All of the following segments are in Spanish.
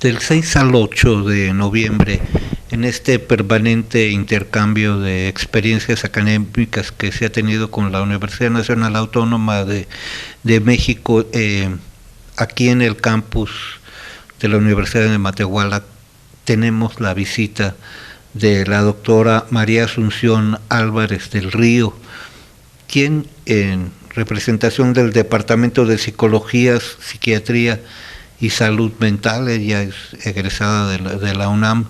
del 6 al 8 de noviembre, en este permanente intercambio de experiencias académicas que se ha tenido con la Universidad Nacional Autónoma de México, aquí en el campus de la Universidad de Matehuala, tenemos la visita de la doctora María Asunción Álvarez del Río, quien en representación del Departamento de Psicología, Psiquiatría y Salud Mental, ella es egresada de la UNAM,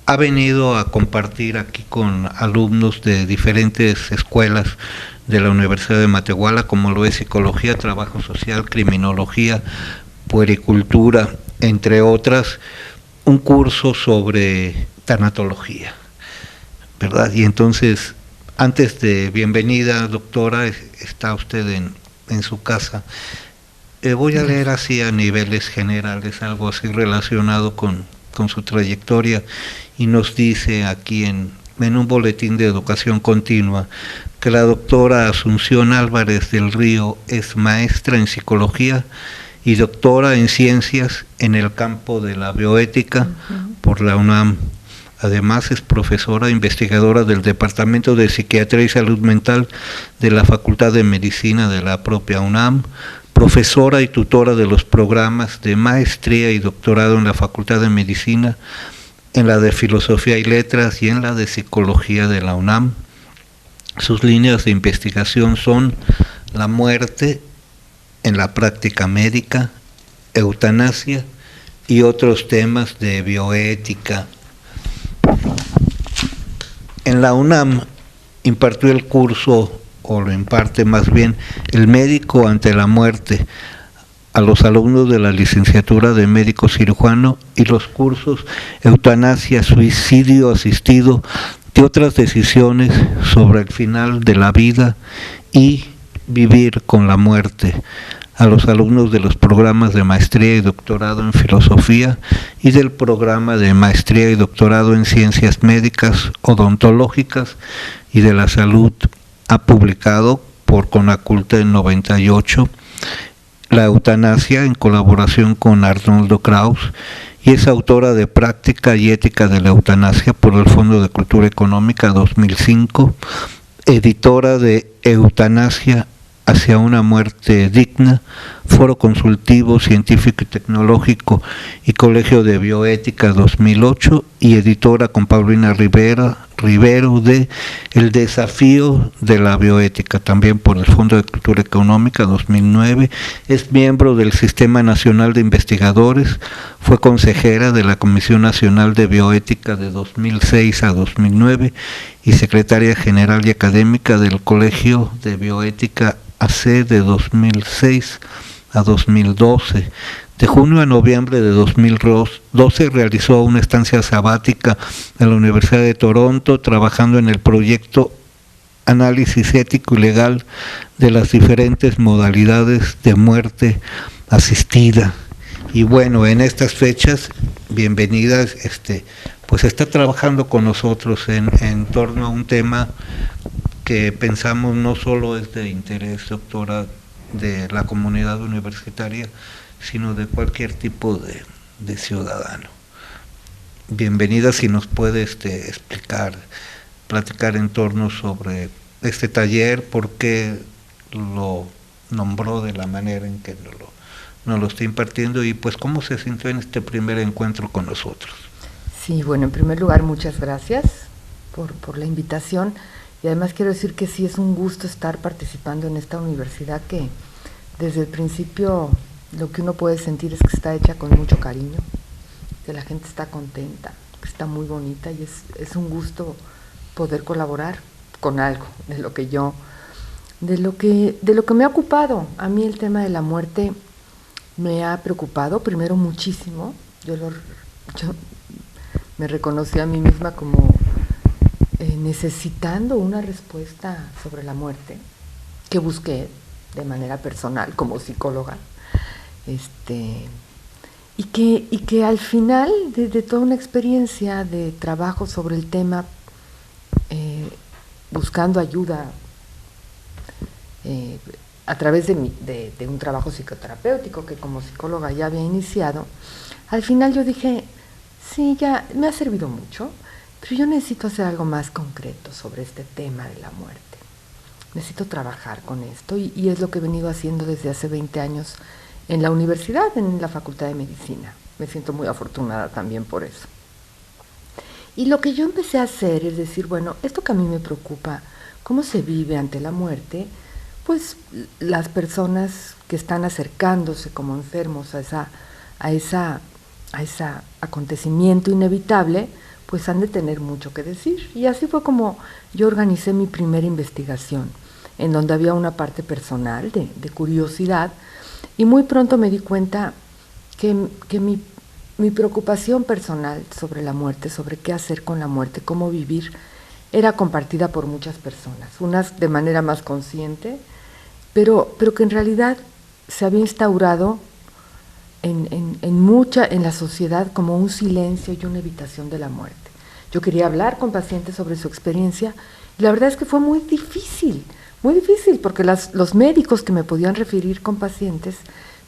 ha venido a compartir aquí con alumnos de diferentes escuelas de la Universidad de Matehuala, como lo es Psicología, Trabajo Social, Criminología, Puericultura, entre otras, un curso sobre tanatología, ¿verdad? Y entonces, antes de bienvenida, doctora, está usted en su casa. Voy a leer así a niveles generales, algo así relacionado con su trayectoria, y nos dice aquí en un boletín de educación continua que la doctora Asunción Álvarez del Río es maestra en psicología y doctora en ciencias en el campo de la bioética por la UNAM. Además es profesora e investigadora del Departamento de Psiquiatría y Salud Mental de la Facultad de Medicina de la propia UNAM, profesora y tutora de los programas de maestría y doctorado en la Facultad de Medicina, en la de Filosofía y Letras y en la de Psicología de la UNAM. Sus líneas de investigación son la muerte en la práctica médica, eutanasia y otros temas de bioética. En la UNAM impartió el curso, o lo imparte más bien, El médico ante la muerte, a los alumnos de la licenciatura de médico cirujano, y los cursos Eutanasia, Suicidio Asistido y otras decisiones sobre el final de la vida y Vivir con la muerte, a los alumnos de los programas de maestría y doctorado en filosofía y del programa de maestría y doctorado en ciencias médicas, odontológicas y de la salud. Ha publicado por Conaculta en 98 La eutanasia, en colaboración con Arnoldo Kraus, y es autora de Práctica y Ética de la Eutanasia por el Fondo de Cultura Económica 2005, editora de Eutanasia hacia una muerte digna, Foro Consultivo Científico y Tecnológico y Colegio de Bioética 2008, y editora con Paulina Rivero de El desafío de la bioética, también por el Fondo de Cultura Económica 2009. Es miembro del Sistema Nacional de Investigadores, fue consejera de la Comisión Nacional de Bioética de 2006 a 2009 y secretaria general y académica del Colegio de Bioética AC de 2006 a 2012. De junio a noviembre de 2012 realizó una estancia sabática en la Universidad de Toronto, trabajando en el proyecto Análisis Ético y Legal de las diferentes modalidades de muerte asistida. Y bueno, en estas fechas, bienvenidas, pues está trabajando con nosotros en torno a un tema que pensamos no solo es de interés, doctora, de la comunidad universitaria, sino de cualquier tipo de ciudadano. Bienvenida, si nos puede platicar en torno sobre este taller, por qué lo nombró de la manera en que nos lo está impartiendo, y pues cómo se sintió en este primer encuentro con nosotros. Sí, bueno, en primer lugar, muchas gracias por la invitación, y además quiero decir que sí es un gusto estar participando en esta universidad que desde el principio lo que uno puede sentir es que está hecha con mucho cariño, que la gente está contenta, que está muy bonita, y es un gusto poder colaborar con algo de lo que me ha ocupado. A mí el tema de la muerte me ha preocupado primero muchísimo. Yo me reconocí a mí misma como necesitando una respuesta sobre la muerte, que busqué de manera personal como psicóloga, y que al final de toda una experiencia de trabajo sobre el tema, buscando ayuda a través de un trabajo psicoterapéutico que como psicóloga ya había iniciado, al final yo dije, sí, ya me ha servido mucho, pero yo necesito hacer algo más concreto sobre este tema de la muerte. Necesito trabajar con esto y es lo que he venido haciendo desde hace 20 años en la universidad, en la Facultad de Medicina. Me siento muy afortunada también por eso. Y lo que yo empecé a hacer es decir, bueno, esto que a mí me preocupa, cómo se vive ante la muerte, pues las personas que están acercándose como enfermos a ese acontecimiento inevitable, pues han de tener mucho que decir. Y así fue como yo organicé mi primera investigación, en donde había una parte personal de curiosidad, y muy pronto me di cuenta que mi preocupación personal sobre la muerte, sobre qué hacer con la muerte, cómo vivir, era compartida por muchas personas, unas de manera más consciente, pero que en realidad se había instaurado en la sociedad como un silencio y una evitación de la muerte. Yo quería hablar con pacientes sobre su experiencia y la verdad es que fue muy difícil, porque los médicos que me podían referir con pacientes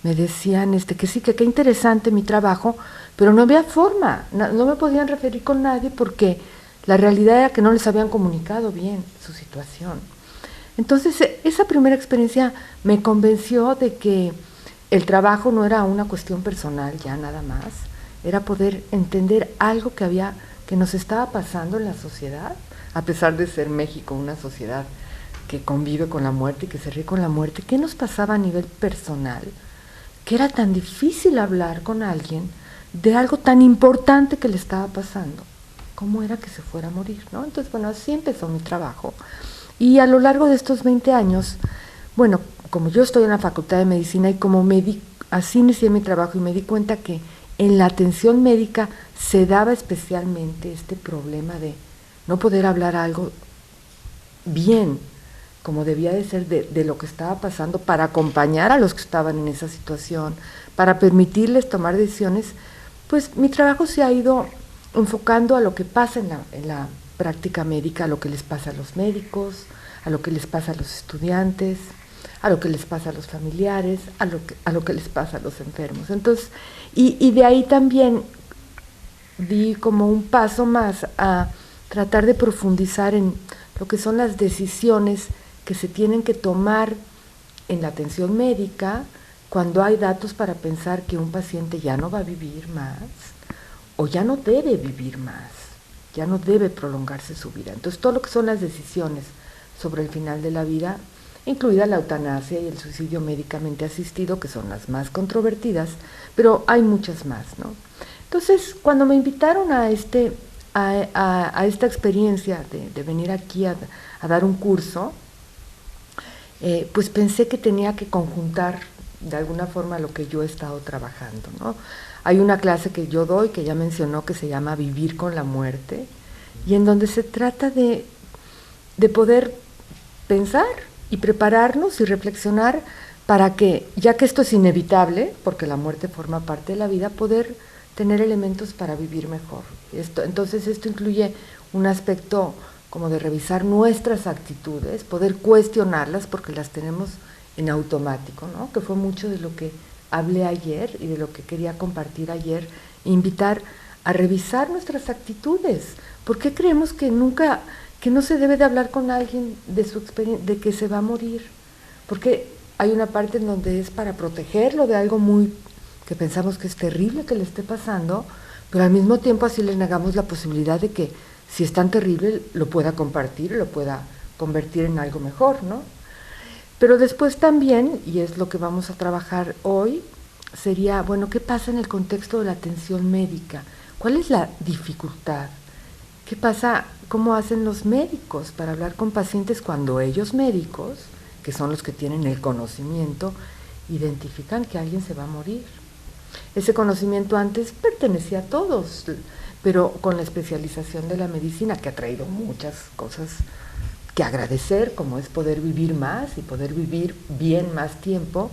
me decían que sí, que qué interesante mi trabajo, pero no había forma, no me podían referir con nadie porque la realidad era que no les habían comunicado bien su situación. Entonces, esa primera experiencia me convenció de que el trabajo no era una cuestión personal ya nada más, era poder entender algo que nos estaba pasando en la sociedad, a pesar de ser México una sociedad que convive con la muerte y que se ríe con la muerte. ¿Qué nos pasaba a nivel personal? Que era tan difícil hablar con alguien de algo tan importante que le estaba pasando. ¿Cómo era que se fuera a morir, ¿no? Entonces, bueno, así empezó mi trabajo. Y a lo largo de estos 20 años, bueno, como yo estoy en la Facultad de Medicina y como así inicié mi trabajo y me di cuenta que en la atención médica se daba especialmente este problema de no poder hablar algo bien, como debía de ser de lo que estaba pasando, para acompañar a los que estaban en esa situación, para permitirles tomar decisiones, pues mi trabajo se ha ido enfocando a lo que pasa en la práctica médica, a lo que les pasa a los médicos, a lo que les pasa a los estudiantes, a lo que les pasa a los familiares, a lo que les pasa a los enfermos. Entonces, y de ahí también di como un paso más a tratar de profundizar en lo que son las decisiones que se tienen que tomar en la atención médica cuando hay datos para pensar que un paciente ya no va a vivir más o ya no debe vivir más, ya no debe prolongarse su vida. Entonces, todo lo que son las decisiones sobre el final de la vida, incluida la eutanasia y el suicidio médicamente asistido, que son las más controvertidas, pero hay muchas más, ¿no? Entonces, cuando me invitaron a esta experiencia de venir aquí a dar un curso, pues pensé que tenía que conjuntar de alguna forma lo que yo he estado trabajando, ¿no? Hay una clase que yo doy, que ya mencionó, que se llama Vivir con la muerte, y en donde se trata de poder pensar y prepararnos y reflexionar para que, ya que esto es inevitable, porque la muerte forma parte de la vida, poder tener elementos para vivir mejor. Entonces esto incluye un aspecto como de revisar nuestras actitudes, poder cuestionarlas porque las tenemos en automático, ¿no? Que fue mucho de lo que hablé ayer y de lo que quería compartir ayer, invitar a revisar nuestras actitudes. ¿Por qué creemos que no se debe de hablar con alguien de su experiencia, de que se va a morir? Porque hay una parte en donde es para protegerlo de algo que pensamos que es terrible que le esté pasando, pero al mismo tiempo así le negamos la posibilidad de que, si es tan terrible, lo pueda compartir, lo pueda convertir en algo mejor, ¿no? Pero después también, y es lo que vamos a trabajar hoy, sería, bueno, ¿qué pasa en el contexto de la atención médica? ¿Cuál es la dificultad? ¿Qué pasa? ¿Cómo hacen los médicos para hablar con pacientes cuando ellos médicos, que son los que tienen el conocimiento, identifican que alguien se va a morir? Ese conocimiento antes pertenecía a todos, pero con la especialización de la medicina, que ha traído muchas cosas que agradecer, como es poder vivir más y poder vivir bien más tiempo,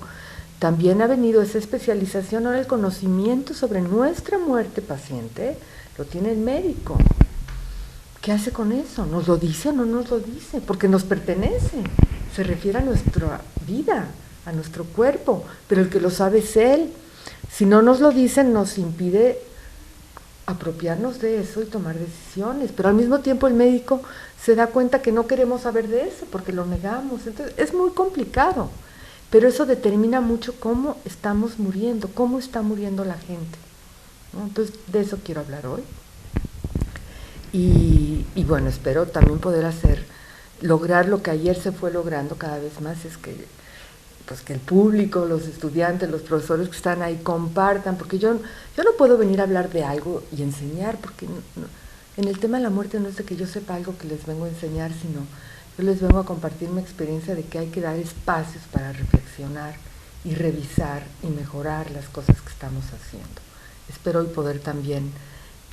también ha venido esa especialización. Ahora el conocimiento sobre nuestra muerte paciente lo tiene el médico. ¿Qué hace con eso? ¿Nos lo dice o no nos lo dice? Porque nos pertenece. se refiere a nuestra vida, a nuestro cuerpo, pero el que lo sabe es él. Si no nos lo dicen, nos impide apropiarnos de eso y tomar decisiones, pero al mismo tiempo el médico se da cuenta que no queremos saber de eso porque lo negamos. Entonces es muy complicado, pero eso determina mucho cómo estamos muriendo, cómo está muriendo la gente, ¿no? Entonces de eso quiero hablar hoy y bueno, espero también poder lograr lo que ayer se fue logrando cada vez más, es que pues que el público, los estudiantes, los profesores que están ahí compartan, porque yo no puedo venir a hablar de algo y enseñar, porque en el tema de la muerte no es de que yo sepa algo que les vengo a enseñar, sino yo les vengo a compartir mi experiencia de que hay que dar espacios para reflexionar y revisar y mejorar las cosas que estamos haciendo. Espero hoy poder también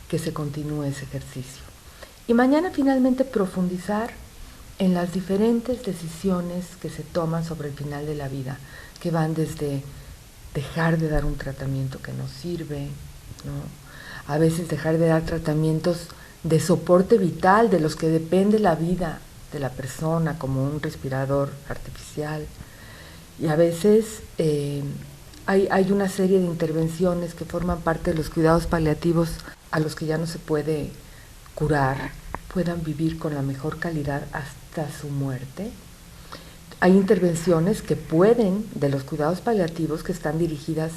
que se continúe ese ejercicio. Y mañana finalmente profundizar en las diferentes decisiones que se toman sobre el final de la vida, que van desde dejar de dar un tratamiento que no sirve, ¿no? A veces dejar de dar tratamientos de soporte vital, de los que depende la vida de la persona, como un respirador artificial. Y a veces hay una serie de intervenciones que forman parte de los cuidados paliativos a los que ya no se puede curar, puedan vivir con la mejor calidad hasta su muerte. Hay intervenciones que pueden, de los cuidados paliativos, que están dirigidas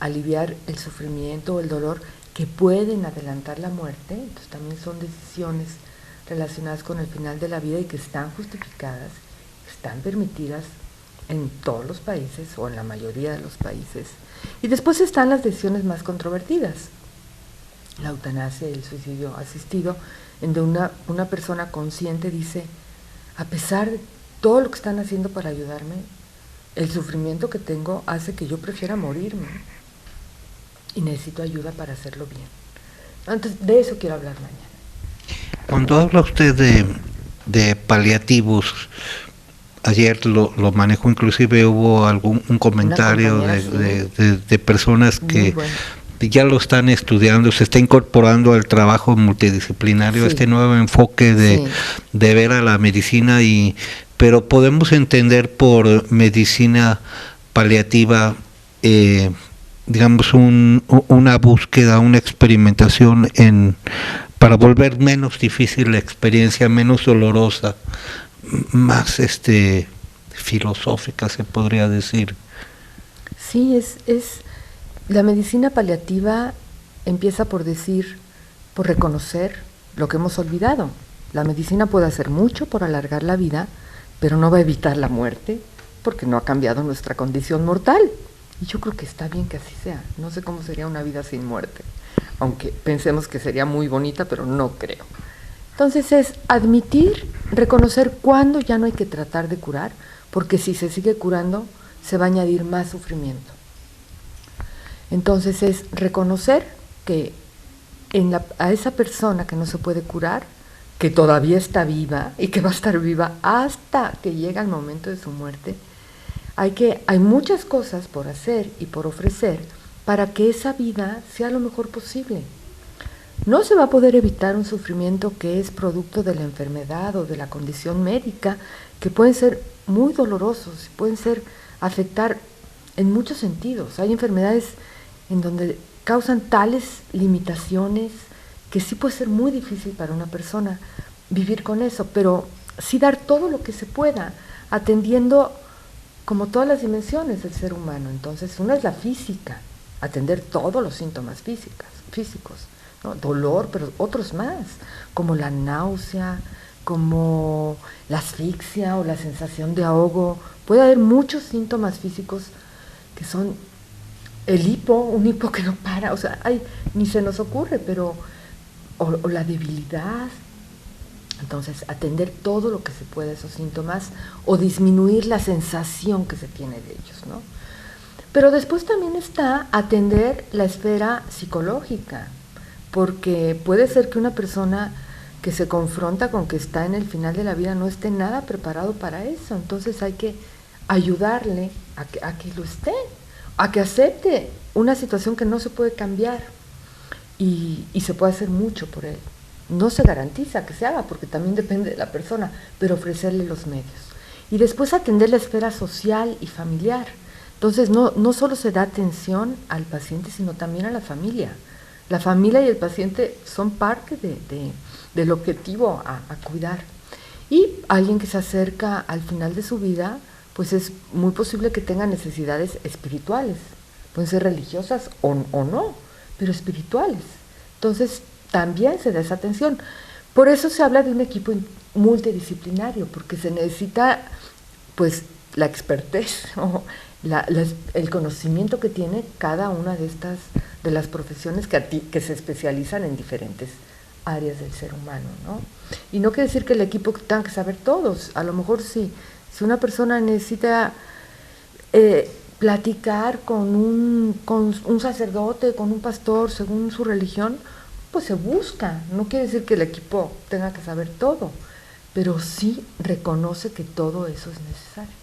a aliviar el sufrimiento o el dolor, que pueden adelantar la muerte. Entonces también son decisiones relacionadas con el final de la vida y que están justificadas, están permitidas en todos los países o en la mayoría de los países. Y después están las decisiones más controvertidas, la eutanasia y el suicidio asistido, en donde una persona consciente dice, a pesar de todo lo que están haciendo para ayudarme, el sufrimiento que tengo hace que yo prefiera morirme y necesito ayuda para hacerlo bien. Entonces, de eso quiero hablar mañana. Cuando habla usted de paliativos, ayer lo manejó, inclusive hubo un comentario de personas que ya lo están estudiando, se está incorporando al trabajo multidisciplinario, este nuevo enfoque de ver a la medicina, pero podemos entender por medicina paliativa, digamos, una búsqueda, una experimentación para volver menos difícil la experiencia, menos dolorosa, más filosófica, se podría decir. Sí, la medicina paliativa empieza por reconocer lo que hemos olvidado. La medicina puede hacer mucho por alargar la vida, pero no va a evitar la muerte, porque no ha cambiado nuestra condición mortal. Y yo creo que está bien que así sea. No sé cómo sería una vida sin muerte, aunque pensemos que sería muy bonita, pero no creo. Entonces es admitir, reconocer cuándo ya no hay que tratar de curar, porque si se sigue curando, se va a añadir más sufrimiento. Entonces es reconocer que a esa persona que no se puede curar, que todavía está viva y que va a estar viva hasta que llega el momento de su muerte, hay muchas cosas por hacer y por ofrecer para que esa vida sea lo mejor posible. No se va a poder evitar un sufrimiento que es producto de la enfermedad o de la condición médica, que pueden ser muy dolorosos, pueden afectar en muchos sentidos. Hay enfermedades en donde causan tales limitaciones que sí puede ser muy difícil para una persona vivir con eso, pero sí dar todo lo que se pueda, atendiendo como todas las dimensiones del ser humano. Entonces, una es la física, atender todos los síntomas físicos, ¿no? Dolor, pero otros más, como la náusea, como la asfixia o la sensación de ahogo. Puede haber muchos síntomas físicos que son un hipo que no para, o sea, ni se nos ocurre, pero o la debilidad. Entonces, atender todo lo que se pueda esos síntomas o disminuir la sensación que se tiene de ellos, ¿no? Pero después también está atender la esfera psicológica, porque puede ser que una persona que se confronta con que está en el final de la vida no esté nada preparado para eso. Entonces hay que ayudarle a que lo esté, a que acepte una situación que no se puede cambiar y se puede hacer mucho por él. No se garantiza que se haga, porque también depende de la persona, pero ofrecerle los medios. y después atender la esfera social y familiar. Entonces no solo se da atención al paciente, sino también a la familia. La familia y el paciente son parte del objetivo a cuidar. Y alguien que se acerca al final de su vida, pues es muy posible que tenga necesidades espirituales. Pueden ser religiosas o no, pero espirituales. Entonces también se da esa atención. Por eso se habla de un equipo multidisciplinario, porque se necesita pues la expertez o el conocimiento que tiene cada una de las profesiones que se especializan en diferentes áreas del ser humano, ¿no? Y no quiere decir que el equipo tenga que saber todos. A lo mejor si una persona necesita platicar con un sacerdote, con un pastor, según su religión, pues se busca. No quiere decir que el equipo tenga que saber todo, pero sí reconoce que todo eso es necesario.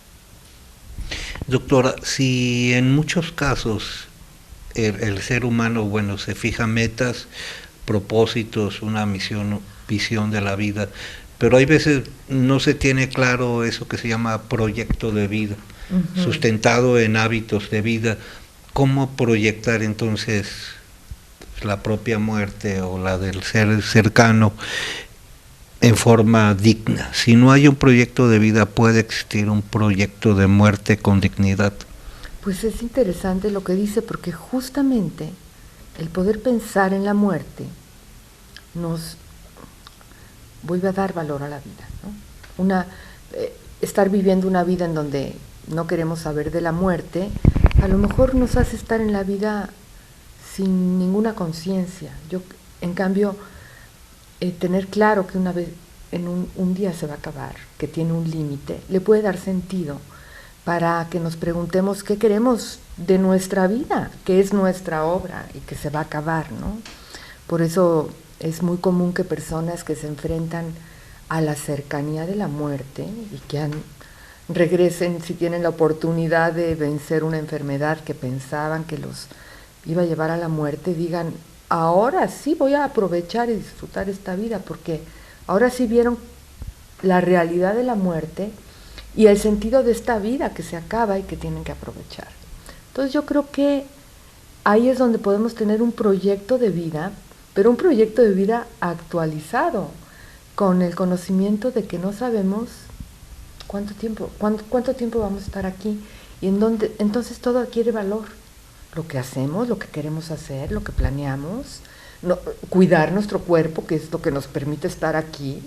Doctora, si en muchos casos el ser humano, bueno, se fija metas, propósitos, una misión, visión de la vida, pero hay veces no se tiene claro eso que se llama proyecto de vida, sustentado en hábitos de vida. ¿Cómo proyectar entonces la propia muerte o la del ser cercano en forma digna? Si no hay un proyecto de vida, ¿puede existir un proyecto de muerte con dignidad? Pues es interesante lo que dice, porque justamente el poder pensar en la muerte nos vuelve a dar valor a la vida, ¿no? Estar viviendo una vida en donde no queremos saber de la muerte, a lo mejor nos hace estar en la vida sin ninguna conciencia. En cambio, tener claro que una vez en un día se va a acabar, que tiene un límite, le puede dar sentido para que nos preguntemos qué queremos de nuestra vida, qué es nuestra obra y que se va a acabar, ¿no? Por eso es muy común que personas que se enfrentan a la cercanía de la muerte y que regresen, si tienen la oportunidad de vencer una enfermedad que pensaban que los iba a llevar a la muerte, digan, ahora sí voy a aprovechar y disfrutar esta vida, porque ahora sí vieron la realidad de la muerte y el sentido de esta vida que se acaba y que tienen que aprovechar. Entonces yo creo que ahí es donde podemos tener un proyecto de vida, pero un proyecto de vida actualizado, con el conocimiento de que no sabemos cuánto tiempo vamos a estar aquí, y entonces todo adquiere valor. Lo que hacemos, lo que queremos hacer, lo que planeamos, cuidar nuestro cuerpo, que es lo que nos permite estar aquí,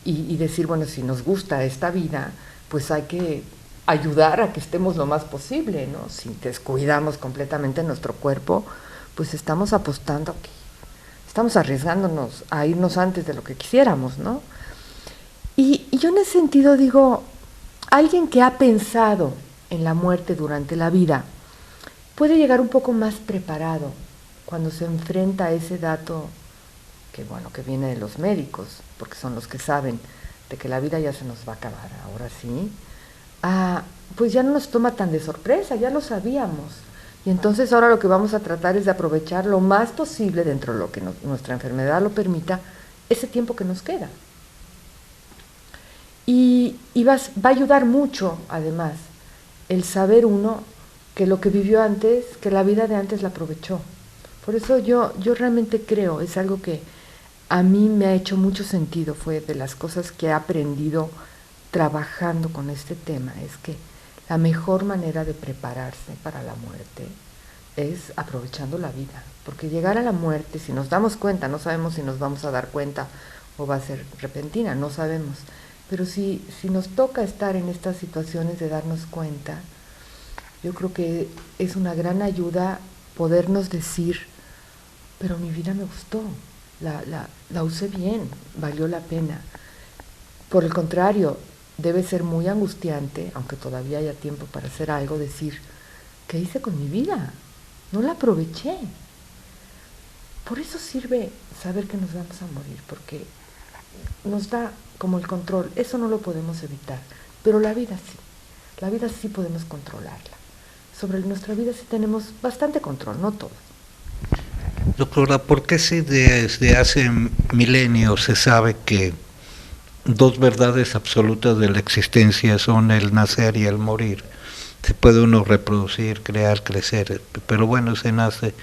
y decir, bueno, si nos gusta esta vida, pues hay que ayudar a que estemos lo más posible, ¿no? Si descuidamos completamente nuestro cuerpo, pues estamos apostando aquí, estamos arriesgándonos a irnos antes de lo que quisiéramos, ¿no? Y yo en ese sentido digo, alguien que ha pensado en la muerte durante la vida puede llegar un poco más preparado cuando se enfrenta a ese dato que viene de los médicos, porque son los que saben de que la vida ya se nos va a acabar, ahora sí, pues ya no nos toma tan de sorpresa, ya lo sabíamos. Y entonces ahora lo que vamos a tratar es de aprovechar lo más posible, dentro de lo que nuestra enfermedad lo permita, ese tiempo que nos queda. Y va a ayudar mucho, además, el saber uno que lo que vivió antes, que la vida de antes la aprovechó. Por eso yo realmente creo, es algo que a mí me ha hecho mucho sentido, fue de las cosas que he aprendido trabajando con este tema, es que la mejor manera de prepararse para la muerte es aprovechando la vida, porque llegar a la muerte, si nos damos cuenta, no sabemos si nos vamos a dar cuenta o va a ser repentina, no sabemos, pero si nos toca estar en estas situaciones de darnos cuenta, yo creo que es una gran ayuda podernos decir, pero mi vida me gustó, la usé bien, valió la pena. Por el contrario, debe ser muy angustiante, aunque todavía haya tiempo para hacer algo, decir, ¿qué hice con mi vida? No la aproveché. Por eso sirve saber que nos vamos a morir, porque nos da como el control, eso no lo podemos evitar, pero la vida sí podemos controlarla. Sobre nuestra vida sí tenemos bastante control, no todo. Doctora, ¿por qué si desde hace milenios se sabe que dos verdades absolutas de la existencia son el nacer y el morir. Se puede uno reproducir, crear, crecer, pero bueno, se nace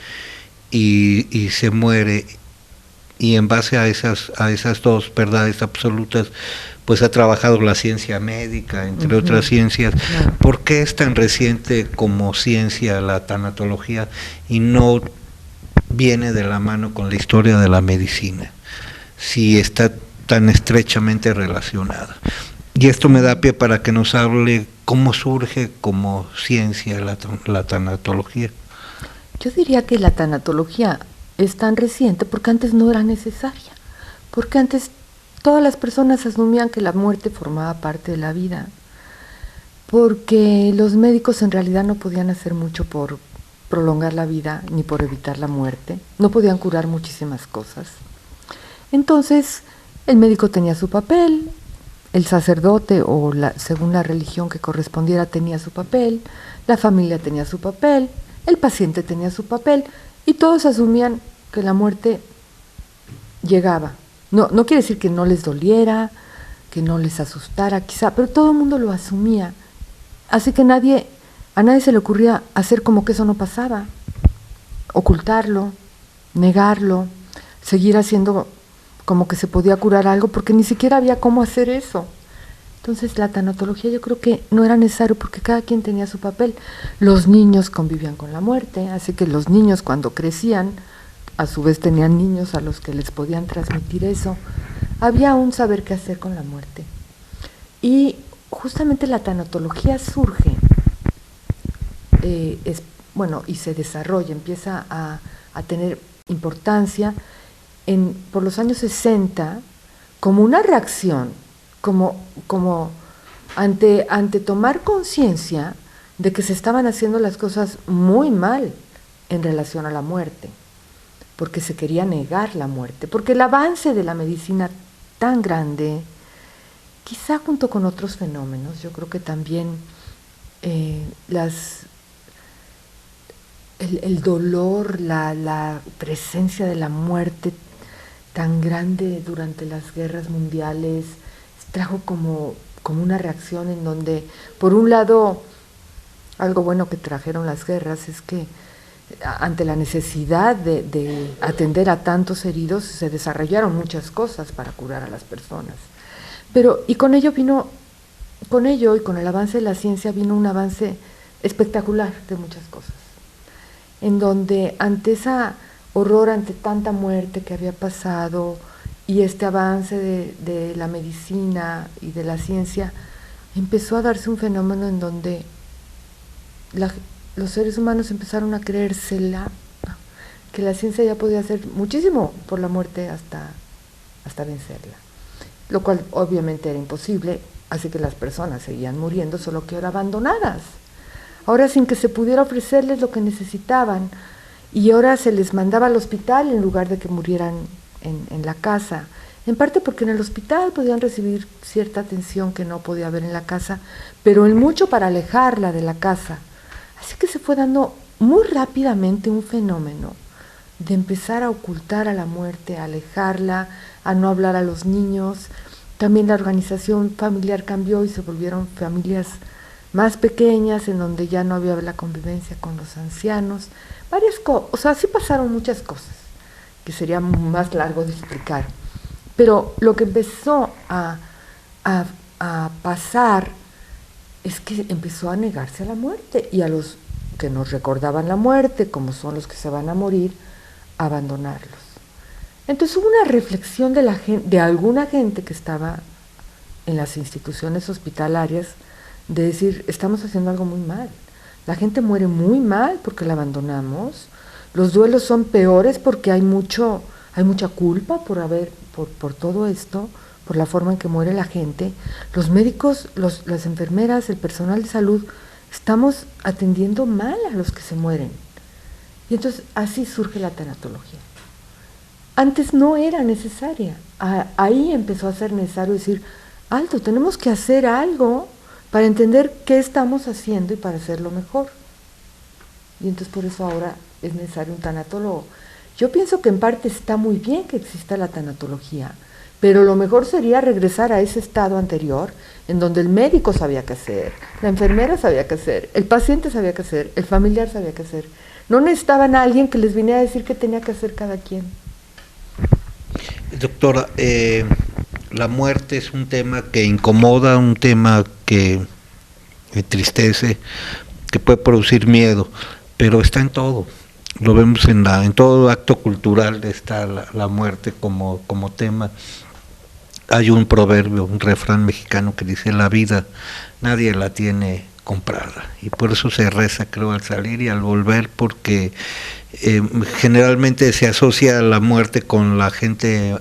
y se muere, y en base a esas dos verdades absolutas pues ha trabajado la ciencia médica, entre otras ciencias. ¿Por qué es tan reciente como ciencia la tanatología y no viene de la mano con la historia de la medicina, si está tan estrechamente relacionada? Y esto me da pie para que nos hable cómo surge como ciencia la tanatología. Yo diría que la tanatología es tan reciente porque antes no era necesaria, porque antes todas las personas asumían que la muerte formaba parte de la vida, porque los médicos en realidad no podían hacer mucho por prolongar la vida ni por evitar la muerte, no podían curar muchísimas cosas. Entonces el médico tenía su papel, el sacerdote o según la religión que correspondiera tenía su papel, la familia tenía su papel, el paciente tenía su papel y todos asumían que la muerte llegaba. No quiere decir que no les doliera, que no les asustara quizá, pero todo el mundo lo asumía. Así que a nadie se le ocurría hacer como que eso no pasaba, ocultarlo, negarlo, seguir haciendo como que se podía curar algo, porque ni siquiera había cómo hacer eso. Entonces la tanatología yo creo que no era necesario porque cada quien tenía su papel. Los niños convivían con la muerte, así que los niños cuando crecían, a su vez tenían niños a los que les podían transmitir eso. Había un saber qué hacer con la muerte. Y justamente la tanatología surge, y se desarrolla, empieza a tener importancia por los años 60 como una reacción, como ante tomar conciencia de que se estaban haciendo las cosas muy mal en relación a la muerte, porque se quería negar la muerte, porque el avance de la medicina tan grande, quizá junto con otros fenómenos, yo creo que también el dolor, la presencia de la muerte tan grande durante las guerras mundiales trajo como una reacción en donde, por un lado, algo bueno que trajeron las guerras es que ante la necesidad de atender a tantos heridos se desarrollaron muchas cosas para curar a las personas, y con ello y con el avance de la ciencia vino un avance espectacular de muchas cosas, en donde ante esa horror, ante tanta muerte que había pasado y este avance de la medicina y de la ciencia, empezó a darse un fenómeno en donde los seres humanos empezaron a creérsela, que la ciencia ya podía hacer muchísimo por la muerte hasta vencerla, lo cual obviamente era imposible, así que las personas seguían muriendo, solo que ahora abandonadas, ahora sin que se pudiera ofrecerles lo que necesitaban, y ahora se les mandaba al hospital en lugar de que murieran en la casa, en parte porque en el hospital podían recibir cierta atención que no podía haber en la casa, pero en mucho para alejarla de la casa. Así que se fue dando muy rápidamente un fenómeno de empezar a ocultar a la muerte, a alejarla, a no hablar a los niños. También la organización familiar cambió y se volvieron familias más pequeñas, en donde ya no había la convivencia con los ancianos. Así pasaron muchas cosas, que sería más largo de explicar. Pero lo que empezó a pasar es que empezó a negarse a la muerte, y a los que nos recordaban la muerte, como son los que se van a morir, a abandonarlos. Entonces hubo una reflexión de alguna gente que estaba en las instituciones hospitalarias, de decir, estamos haciendo algo muy mal. La gente muere muy mal porque la abandonamos. Los duelos son peores porque hay mucha culpa por todo esto, por la forma en que muere la gente. Los médicos, las enfermeras, el personal de salud, estamos atendiendo mal a los que se mueren. Y entonces así surge la tanatología. Antes no era necesaria. Ahí empezó a ser necesario decir, alto, tenemos que hacer algo para entender qué estamos haciendo y para hacerlo mejor. Y entonces por eso ahora es necesario un tanatólogo. Yo pienso que en parte está muy bien que exista la tanatología, pero lo mejor sería regresar a ese estado anterior, en donde el médico sabía qué hacer, la enfermera sabía qué hacer, el paciente sabía qué hacer, el familiar sabía qué hacer. No necesitaban a alguien que les viniera a decir qué tenía que hacer cada quien. Doctora, la muerte es un tema que incomoda, un tema que entristece, que puede producir miedo, pero está en todo. Lo vemos en todo acto cultural, está la muerte como tema. Hay un proverbio, un refrán mexicano que dice: la vida nadie la tiene comprada, y por eso se reza, creo, al salir y al volver, porque generalmente se asocia la muerte con la gente,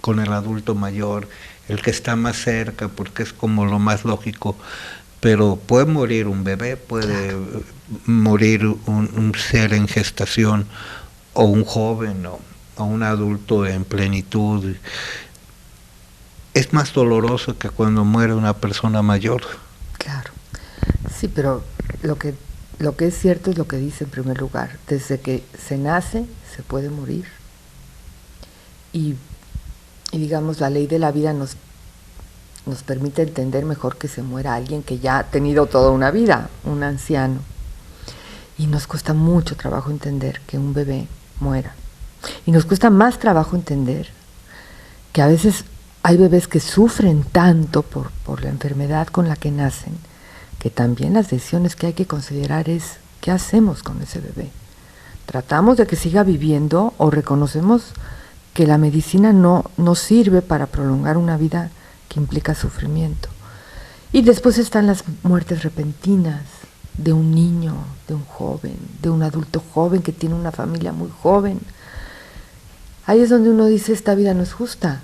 con el adulto mayor, el que está más cerca, porque es como lo más lógico, pero puede morir un bebé, puede morir un ser en gestación, o un joven, o un adulto en plenitud. Es más doloroso que cuando muere una persona mayor. Claro, sí, pero lo que es cierto es lo que dice en primer lugar: desde que se nace se puede morir, y digamos, la ley de la vida nos permite entender mejor que se muera alguien que ya ha tenido toda una vida, un anciano, y nos cuesta mucho trabajo entender que un bebé muera, y nos cuesta más trabajo entender que a veces hay bebés que sufren tanto por la enfermedad con la que nacen, que también las decisiones que hay que considerar es: ¿qué hacemos con ese bebé? ¿Tratamos de que siga viviendo o reconocemos que la medicina no sirve para prolongar una vida que implica sufrimiento? Y después están las muertes repentinas de un niño, de un joven, de un adulto joven que tiene una familia muy joven. Ahí es donde uno dice: esta vida no es justa.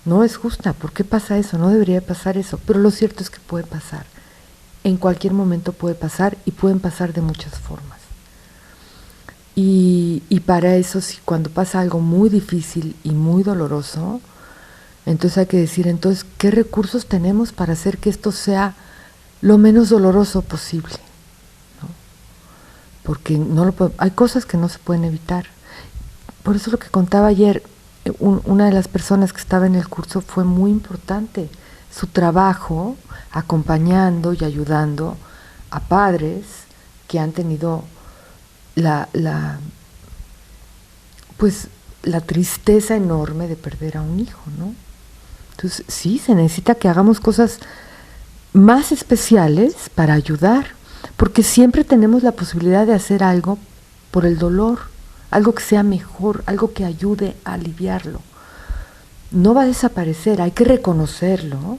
No es justa. ¿Por qué pasa eso? No debería pasar eso. Pero lo cierto es que puede pasar. En cualquier momento puede pasar, y pueden pasar de muchas formas. Y para eso, si cuando pasa algo muy difícil y muy doloroso, entonces hay que decir: entonces, ¿qué recursos tenemos para hacer que esto sea lo menos doloroso posible? ¿No? Porque hay cosas que no se pueden evitar. Por eso lo que contaba ayer, una de las personas que estaba en el curso, fue muy importante su trabajo acompañando y ayudando a padres que han tenido la tristeza enorme de perder a un hijo, ¿no? Entonces sí, se necesita que hagamos cosas más especiales para ayudar, porque siempre tenemos la posibilidad de hacer algo por el dolor, algo que sea mejor, algo que ayude a aliviarlo. No va a desaparecer, hay que reconocerlo,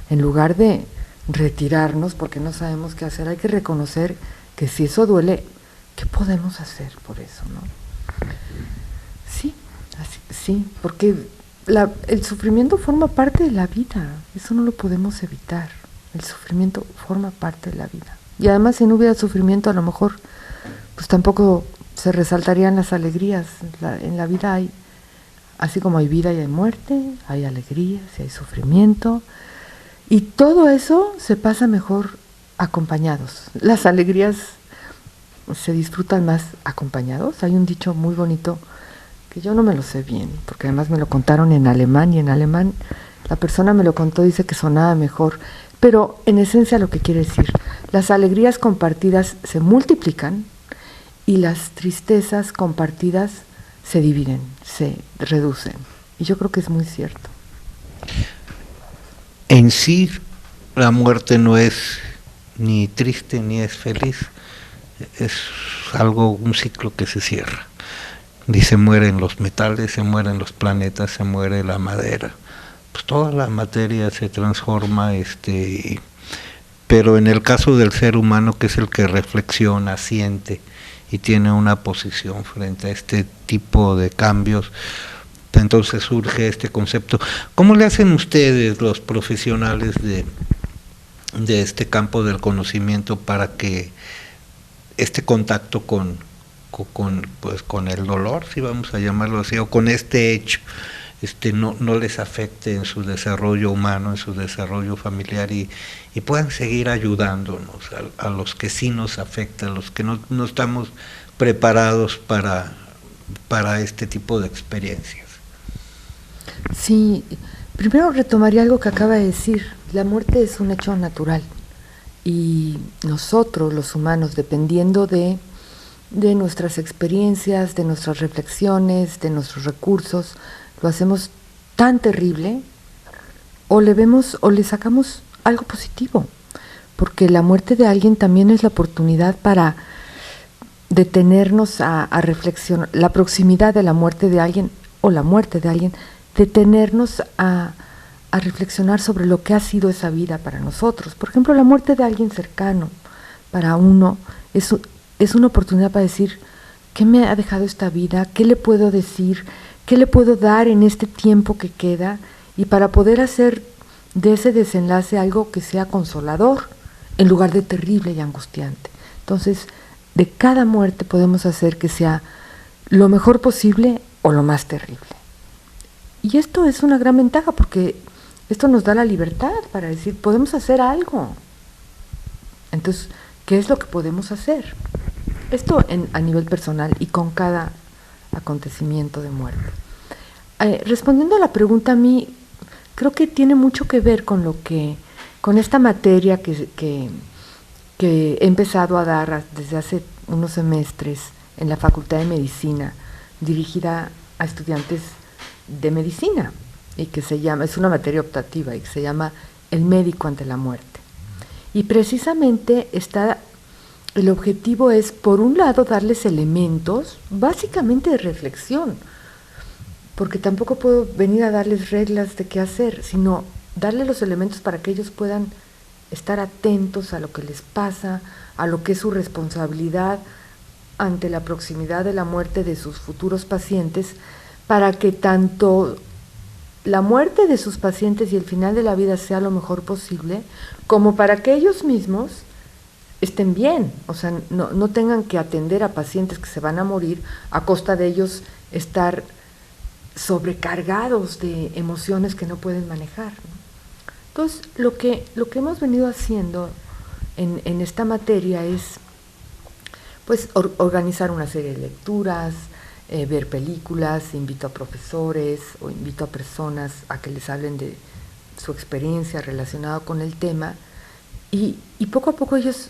en lugar de retirarnos porque no sabemos qué hacer. Hay que reconocer que si eso duele, ¿qué podemos hacer por eso, no? Sí, porque el sufrimiento forma parte de la vida, eso no lo podemos evitar. El sufrimiento forma parte de la vida. Y además, si no hubiera sufrimiento, a lo mejor pues tampoco se resaltarían las alegrías. En la vida hay, así como hay vida y hay muerte, hay alegrías y hay sufrimiento, y todo eso se pasa mejor acompañados. Las alegrías se disfrutan más acompañados. Hay un dicho muy bonito que yo no me lo sé bien, porque además me lo contaron en alemán, y en alemán la persona me lo contó, dice que sonaba mejor, pero en esencia lo que quiere decir: las alegrías compartidas se multiplican, y las tristezas compartidas se dividen, se reducen. Y yo creo que es muy cierto. En sí, la muerte no es ni triste ni es feliz, es un ciclo que se cierra. Y se mueren los metales, se mueren los planetas, se muere la madera, pues toda la materia se transforma, pero en el caso del ser humano, que es el que reflexiona, siente y tiene una posición frente a este tipo de cambios, entonces surge este concepto. ¿Cómo le hacen ustedes, los profesionales de este campo del conocimiento, para que este contacto con el dolor, si vamos a llamarlo así, o con este hecho, no les afecte en su desarrollo humano, en su desarrollo familiar, y puedan seguir ayudándonos a los que sí nos afecta, a los que no estamos preparados para este tipo de experiencias? Sí, Primero retomaría algo que acaba de decir. La muerte es un hecho natural y nosotros, los humanos, dependiendo de nuestras experiencias, de nuestras reflexiones, de nuestros recursos, lo hacemos tan terrible o le vemos o le sacamos algo positivo, porque la muerte de alguien también es la oportunidad para detenernos a reflexionar, la proximidad de la muerte de alguien o la muerte de alguien, detenernos a reflexionar sobre lo que ha sido esa vida para nosotros. Por ejemplo, la muerte de alguien cercano para uno es una oportunidad para decir, ¿qué me ha dejado esta vida? ¿Qué le puedo decir? ¿Qué le puedo dar en este tiempo que queda? Y para poder hacer de ese desenlace algo que sea consolador, en lugar de terrible y angustiante. Entonces, de cada muerte podemos hacer que sea lo mejor posible o lo más terrible. Y esto es una gran ventaja porque esto nos da la libertad para decir, podemos hacer algo. Entonces, ¿qué es lo que podemos hacer? Esto a nivel personal y con cada acontecimiento de muerte. Respondiendo a la pregunta, a mí creo que tiene mucho que ver con esta materia que he empezado a dar desde hace unos semestres en la Facultad de Medicina, dirigida a estudiantes de medicina, y que es una materia optativa, y que se llama El médico ante la muerte. Y precisamente el objetivo es, por un lado, darles elementos básicamente de reflexión, porque tampoco puedo venir a darles reglas de qué hacer, sino darles los elementos para que ellos puedan estar atentos a lo que les pasa, a lo que es su responsabilidad ante la proximidad de la muerte de sus futuros pacientes, para que tanto la muerte de sus pacientes y el final de la vida sea lo mejor posible, como para que ellos mismos estén bien, o sea, no tengan que atender a pacientes que se van a morir a costa de ellos estar sobrecargados de emociones que no pueden manejar, ¿no? Entonces, lo que hemos venido haciendo en esta materia es pues organizar una serie de lecturas, ver películas, invito a profesores o invito a personas a que les hablen de su experiencia relacionada con el tema, y poco a poco ellos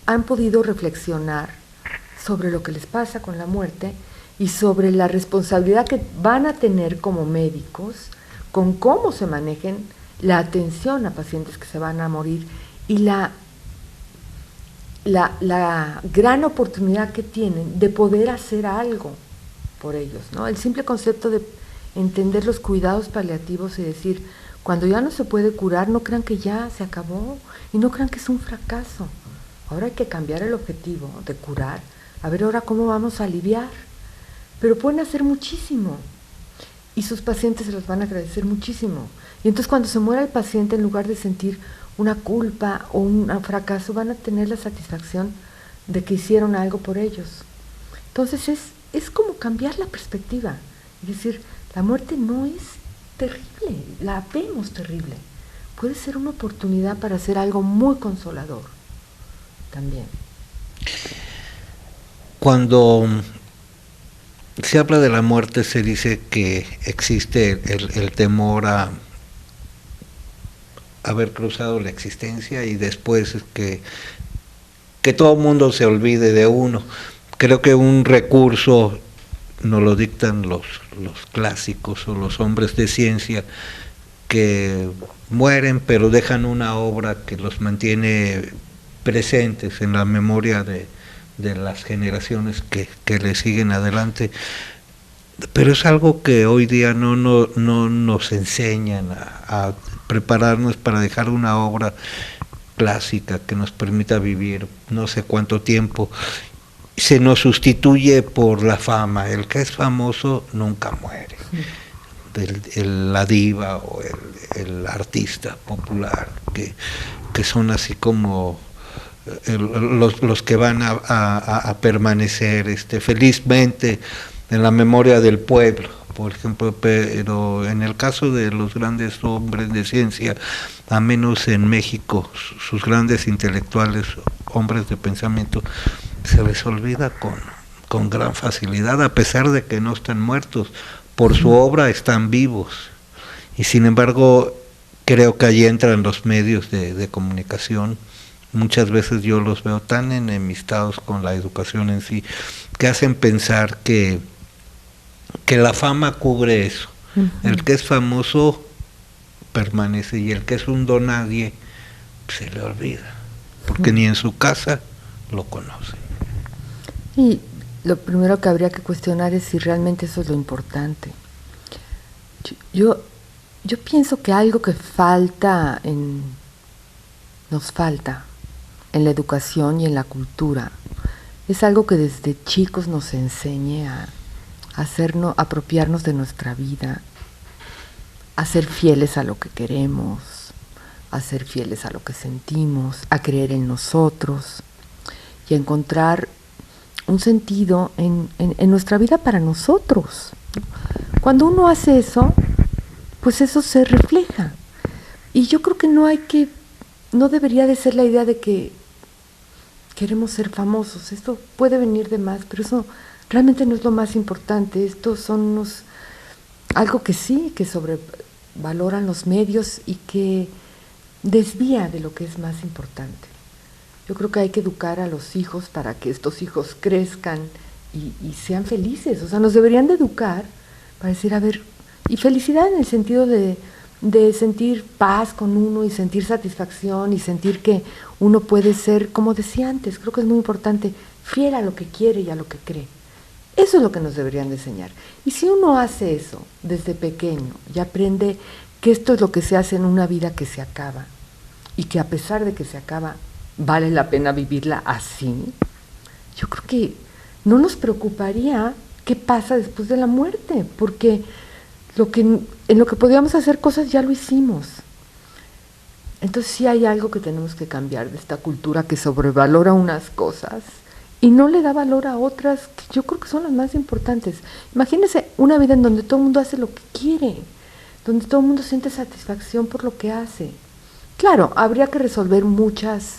han podido reflexionar sobre lo que les pasa con la muerte y sobre la responsabilidad que van a tener como médicos con cómo se manejen la atención a pacientes que se van a morir y la gran oportunidad que tienen de poder hacer algo por ellos, ¿no? El simple concepto de entender los cuidados paliativos y decir, cuando ya no se puede curar, no crean que ya se acabó y no crean que es un fracaso. Ahora hay que cambiar el objetivo de curar, a ver ahora cómo vamos a aliviar. Pero pueden hacer muchísimo y sus pacientes se los van a agradecer muchísimo. Y entonces cuando se muera el paciente, en lugar de sentir una culpa o un fracaso, van a tener la satisfacción de que hicieron algo por ellos. Entonces es como cambiar la perspectiva, es decir, la muerte no es terrible, la vemos terrible, puede ser una oportunidad para hacer algo muy consolador también. Cuando se habla de la muerte, se dice que existe el temor a haber cruzado la existencia y después que todo el mundo se olvide de uno. Creo que un recurso nos lo dictan los clásicos o los hombres de ciencia, que mueren pero dejan una obra que los mantiene presentes en la memoria de las generaciones que le siguen adelante. Pero es algo que hoy día no nos enseñan a prepararnos para dejar una obra clásica que nos permita vivir no sé cuánto tiempo. Se nos sustituye por la fama. El que es famoso nunca muere. La diva o el artista popular, que son así como los que van a permanecer felizmente en la memoria del pueblo, por ejemplo. Pero en el caso de los grandes hombres de ciencia, a menos en México, sus grandes intelectuales, hombres de pensamiento, se les olvida con gran facilidad, a pesar de que no están muertos. Por su obra están vivos Y sin embargo, creo que allí entran los medios de comunicación. Muchas veces yo los veo tan enemistados con la educación en sí, que hacen pensar que la fama cubre eso. El que es famoso permanece, y el que es un don nadie se le olvida, porque ni en su casa lo conoce. Y lo primero que habría que cuestionar es si realmente eso es lo importante. Yo pienso que algo que nos falta en la educación y en la cultura es algo que desde chicos nos enseñe a apropiarnos de nuestra vida, a ser fieles a lo que queremos, a ser fieles a lo que sentimos, a creer en nosotros y a encontrar un sentido en nuestra vida para nosotros. Cuando uno hace eso, pues eso se refleja. Y yo creo que no debería de ser la idea de que queremos ser famosos. Esto puede venir de más, pero eso realmente no es lo más importante. Estos son algo que sí, que sobrevaloran los medios y que desvía de lo que es más importante. Yo creo que hay que educar a los hijos para que estos hijos crezcan y sean felices. O sea, nos deberían de educar para decir, a ver, y felicidad en el sentido de sentir paz con uno y sentir satisfacción y sentir que uno puede ser, como decía antes, creo que es muy importante, fiel a lo que quiere y a lo que cree. Eso es lo que nos deberían de enseñar. Y si uno hace eso desde pequeño y aprende que esto es lo que se hace en una vida que se acaba y que a pesar de que se acaba, vale la pena vivirla así, yo creo que no nos preocuparía qué pasa después de la muerte, porque en lo que podíamos hacer cosas ya lo hicimos. Entonces sí hay algo que tenemos que cambiar de esta cultura que sobrevalora unas cosas y no le da valor a otras que yo creo que son las más importantes. Imagínense una vida en donde todo el mundo hace lo que quiere, donde todo el mundo siente satisfacción por lo que hace. Claro, habría que resolver muchas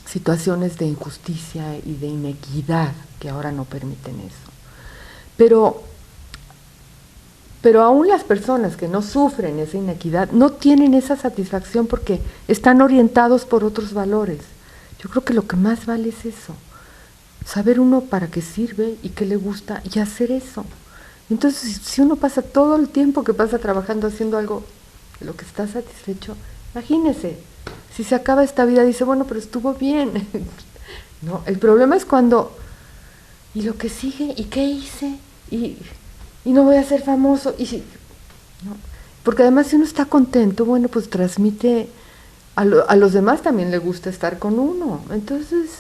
situaciones de injusticia y de inequidad que ahora no permiten eso. Pero aún las personas que no sufren esa inequidad no tienen esa satisfacción porque están orientados por otros valores. Yo creo que lo que más vale es eso, saber uno para qué sirve y qué le gusta y hacer eso. Entonces, si uno pasa todo el tiempo que pasa trabajando haciendo algo de lo que está satisfecho, imagínese, si se acaba esta vida, dice, bueno, pero estuvo bien. No, el problema es cuando, ¿y lo que sigue? ¿Y qué hice? Y no voy a ser famoso. No. Porque además si uno está contento, bueno, pues transmite, a los demás también le gusta estar con uno. Entonces,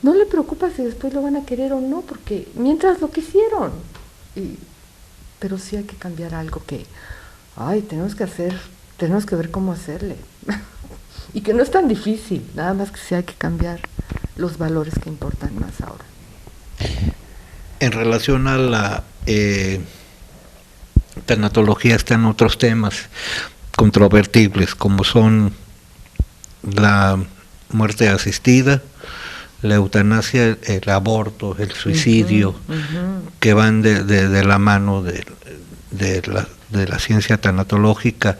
no le preocupa si después lo van a querer o no, porque mientras lo quisieron. Pero sí hay que cambiar algo que, tenemos que ver cómo hacerle. Y que no es tan difícil, nada más que sí hay que cambiar los valores que importan más ahora. En relación a la tanatología están otros temas controvertibles, como son la muerte asistida, la eutanasia, el aborto, el suicidio, que van de la mano de la ciencia tanatológica.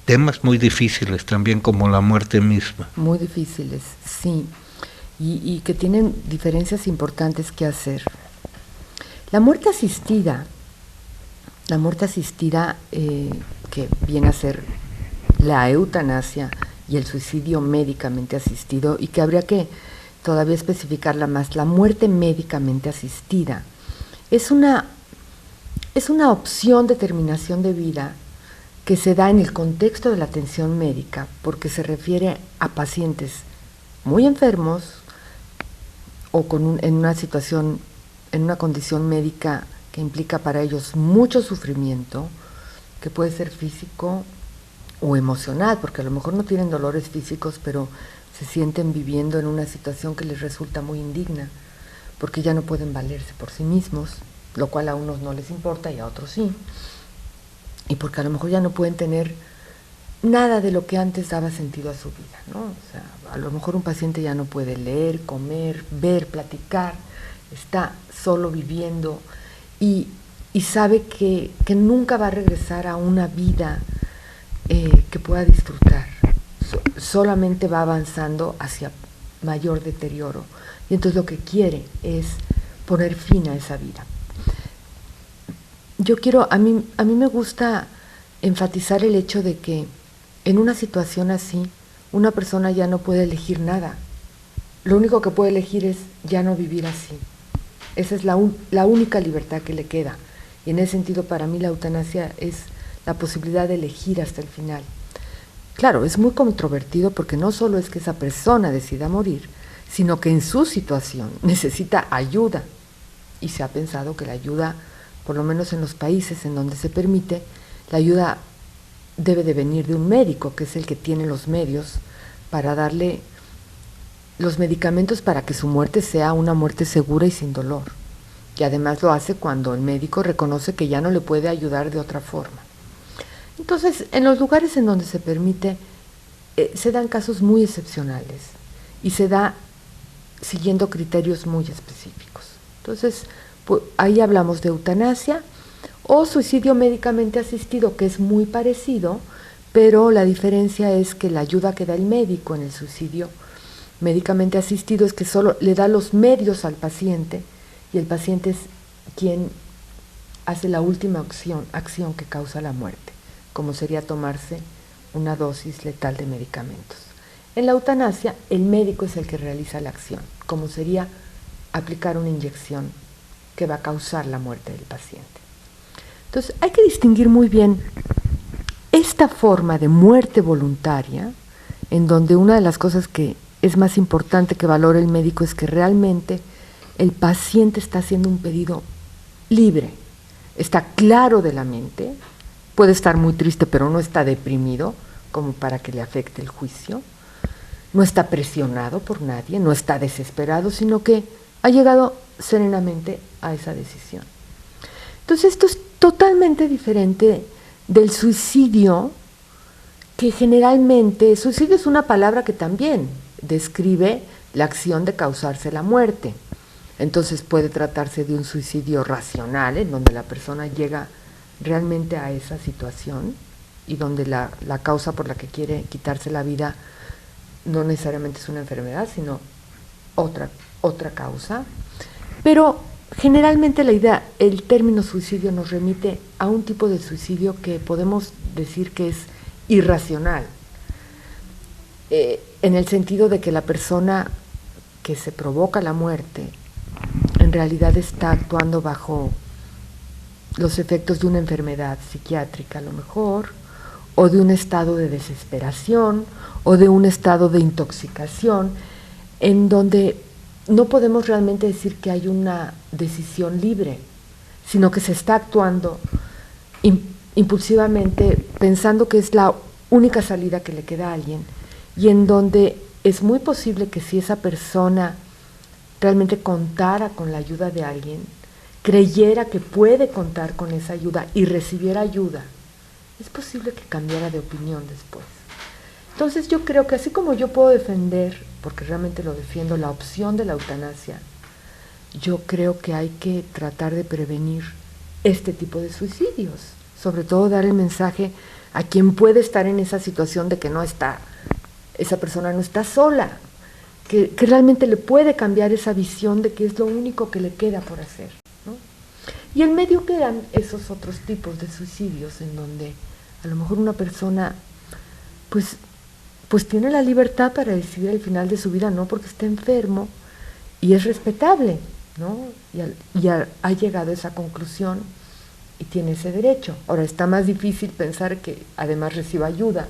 Temas muy difíciles también, como la muerte misma. Muy difíciles, sí, y que tienen diferencias importantes que hacer. La muerte asistida, que viene a ser la eutanasia y el suicidio médicamente asistido, y que habría que todavía especificarla más, la muerte médicamente asistida, es una opción de terminación de vida que se da en el contexto de la atención médica, porque se refiere a pacientes muy enfermos o en una condición médica que implica para ellos mucho sufrimiento, que puede ser físico o emocional, porque a lo mejor no tienen dolores físicos, pero se sienten viviendo en una situación que les resulta muy indigna, porque ya no pueden valerse por sí mismos, lo cual a unos no les importa y a otros sí. Y porque a lo mejor ya no pueden tener nada de lo que antes daba sentido a su vida, ¿no? O sea, a lo mejor un paciente ya no puede leer, comer, ver, platicar, está solo viviendo y y sabe que nunca va a regresar a una vida que pueda disfrutar. Solamente va avanzando hacia mayor deterioro. Y entonces lo que quiere es poner fin a esa vida. A mí me gusta enfatizar el hecho de que en una situación así, una persona ya no puede elegir nada. Lo único que puede elegir es ya no vivir así. Esa es la única libertad que le queda. Y en ese sentido, para mí, la eutanasia es la posibilidad de elegir hasta el final. Claro, es muy controvertido porque no solo es que esa persona decida morir, sino que en su situación necesita ayuda. Y se ha pensado que la ayuda, por lo menos en los países en donde se permite, la ayuda debe de venir de un médico, que es el que tiene los medios para darle los medicamentos para que su muerte sea una muerte segura y sin dolor. Y además lo hace cuando el médico reconoce que ya no le puede ayudar de otra forma. Entonces, en los lugares en donde se permite, se dan casos muy excepcionales y se da siguiendo criterios muy específicos. Entonces, pues, ahí hablamos de eutanasia o suicidio médicamente asistido, que es muy parecido, pero la diferencia es que la ayuda que da el médico en el suicidio médicamente asistido es que solo le da los medios al paciente y el paciente es quien hace la última acción que causa la muerte, como sería tomarse una dosis letal de medicamentos. En la eutanasia, el médico es el que realiza la acción, como sería aplicar una inyección que va a causar la muerte del paciente. Entonces, hay que distinguir muy bien esta forma de muerte voluntaria, en donde una de las cosas que es más importante que valore el médico es que realmente el paciente está haciendo un pedido libre, está claro de la mente, puede estar muy triste pero no está deprimido como para que le afecte el juicio, no está presionado por nadie, no está desesperado, sino que ha llegado serenamente a esa decisión. Entonces esto es totalmente diferente del suicidio, que generalmente, suicidio es una palabra que también describe la acción de causarse la muerte. Entonces puede tratarse de un suicidio racional, en donde la persona llega realmente a esa situación y donde la causa por la que quiere quitarse la vida no necesariamente es una enfermedad, sino otra causa. Pero generalmente el término suicidio nos remite a un tipo de suicidio que podemos decir que es irracional, en el sentido de que la persona que se provoca la muerte en realidad está actuando bajo los efectos de una enfermedad psiquiátrica a lo mejor, o de un estado de desesperación, o de un estado de intoxicación, en donde no podemos realmente decir que hay una decisión libre, sino que se está actuando impulsivamente, pensando que es la única salida que le queda a alguien, y en donde es muy posible que si esa persona realmente contara con la ayuda de alguien, creyera que puede contar con esa ayuda y recibiera ayuda, es posible que cambiara de opinión después. Entonces yo creo que así como yo puedo defender, porque realmente lo defiendo, la opción de la eutanasia, yo creo que hay que tratar de prevenir este tipo de suicidios, sobre todo dar el mensaje a quien puede estar en esa situación de que esa persona no está sola, que realmente le puede cambiar esa visión de que es lo único que le queda por hacer, ¿no? Y en medio quedan esos otros tipos de suicidios en donde a lo mejor una persona pues tiene la libertad para decidir el final de su vida, no porque esté enfermo, y es respetable, ¿no? Y ha llegado a esa conclusión y tiene ese derecho. Ahora está más difícil pensar que además reciba ayuda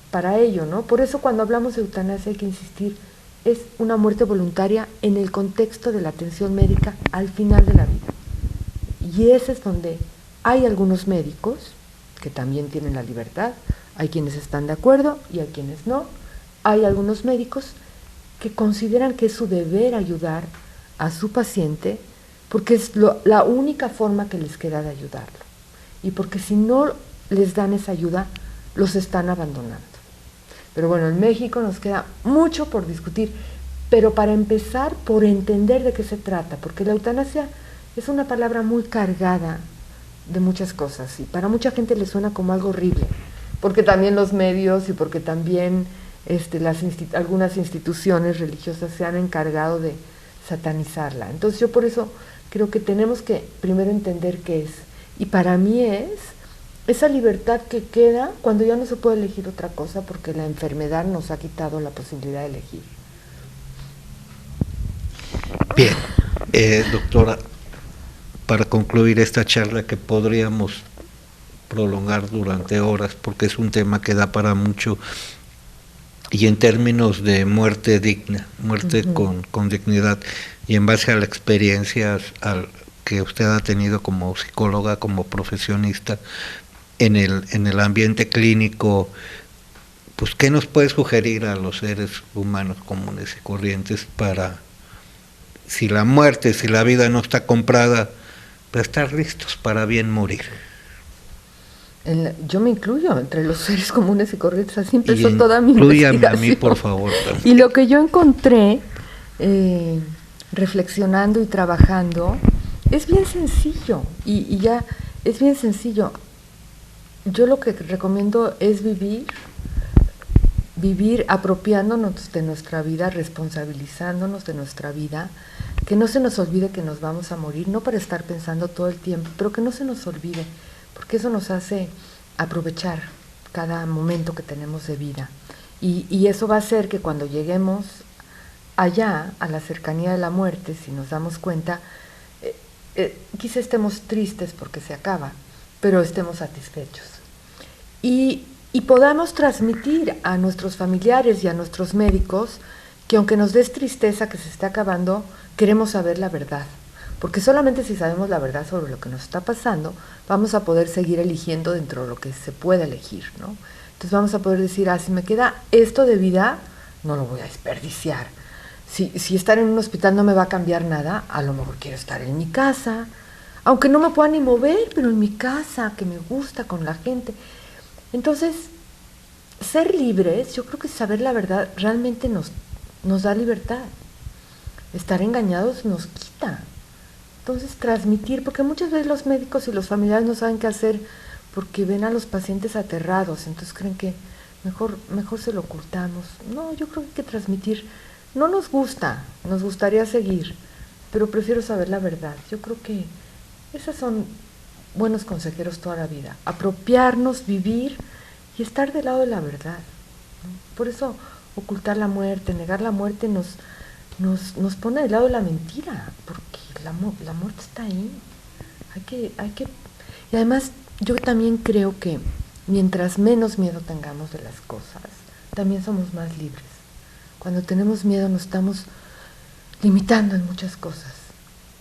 para ello, ¿no? Por eso cuando hablamos de eutanasia hay que insistir, es una muerte voluntaria en el contexto de la atención médica al final de la vida. Y ese es donde hay algunos médicos que también tienen la libertad, hay quienes están de acuerdo y hay quienes no. Hay algunos médicos que consideran que es su deber ayudar a su paciente porque es la única forma que les queda de ayudarlo. Y porque si no les dan esa ayuda, los están abandonando. Pero bueno, en México nos queda mucho por discutir, pero para empezar, por entender de qué se trata, porque la eutanasia es una palabra muy cargada de muchas cosas y para mucha gente le suena como algo horrible, porque también los medios y porque también algunas instituciones religiosas se han encargado de satanizarla. Entonces yo por eso creo que tenemos que primero entender qué es, y para mí es esa libertad que queda cuando ya no se puede elegir otra cosa porque la enfermedad nos ha quitado la posibilidad de elegir. Bien, doctora, para concluir esta charla que podríamos prolongar durante horas porque es un tema que da para mucho, y en términos de muerte digna, muerte con dignidad, y en base a la experiencia que usted ha tenido como psicóloga, como profesionista en el ambiente clínico, pues ¿qué nos puede sugerir a los seres humanos comunes y corrientes para, si la muerte, si la vida no está comprada, para estar listos para bien morir? Yo me incluyo entre los seres comunes y corrientes, así empezó toda mi investigación. Inclúyame a mí, por favor. Y lo que yo encontré, reflexionando y trabajando, es bien sencillo, y ya es bien sencillo. Yo lo que recomiendo es vivir apropiándonos de nuestra vida, responsabilizándonos de nuestra vida, que no se nos olvide que nos vamos a morir, no para estar pensando todo el tiempo, pero que no se nos olvide, porque eso nos hace aprovechar cada momento que tenemos de vida. Y eso va a hacer que cuando lleguemos allá, a la cercanía de la muerte, si nos damos cuenta, quizá estemos tristes porque se acaba, pero estemos satisfechos. Y podamos transmitir a nuestros familiares y a nuestros médicos que aunque nos des tristeza que se está acabando, queremos saber la verdad. Porque solamente si sabemos la verdad sobre lo que nos está pasando, vamos a poder seguir eligiendo dentro de lo que se puede elegir, ¿no? Entonces vamos a poder decir, si me queda esto de vida, no lo voy a desperdiciar. Si estar en un hospital no me va a cambiar nada, a lo mejor quiero estar en mi casa, aunque no me pueda ni mover, pero en mi casa, que me gusta, con la gente. Entonces, ser libres, yo creo que saber la verdad realmente nos da libertad. Estar engañados nos quita. Entonces, transmitir, porque muchas veces los médicos y los familiares no saben qué hacer porque ven a los pacientes aterrados, entonces creen que mejor se lo ocultamos. No, yo creo que hay que transmitir. No nos gustaría seguir, pero prefiero saber la verdad. Yo creo que esos son buenos consejeros toda la vida. Apropiarnos, vivir y estar del lado de la verdad, ¿no? Por eso ocultar la muerte, negar la muerte nos pone del lado de la mentira, porque la muerte está ahí. Y además yo también creo que mientras menos miedo tengamos de las cosas, también somos más libres. Cuando tenemos miedo nos estamos limitando en muchas cosas.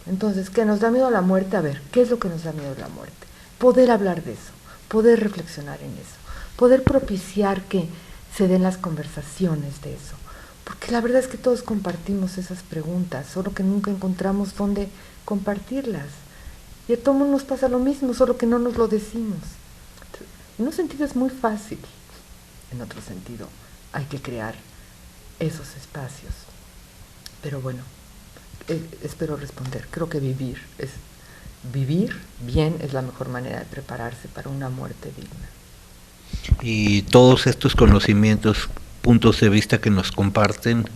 Entonces, ¿qué nos da miedo a la muerte? A ver, ¿qué es lo que nos da miedo a la muerte? Poder hablar de eso, poder reflexionar en eso, poder propiciar que se den las conversaciones de eso. Porque la verdad es que todos compartimos esas preguntas, solo que nunca encontramos dónde compartirlas. Y a todos nos pasa lo mismo, solo que no nos lo decimos. En un sentido es muy fácil, en otro sentido hay que crear esos espacios. Pero bueno, espero responder. Creo que vivir bien es la mejor manera de prepararse para una muerte digna. Y todos estos conocimientos, puntos de vista que nos comparten,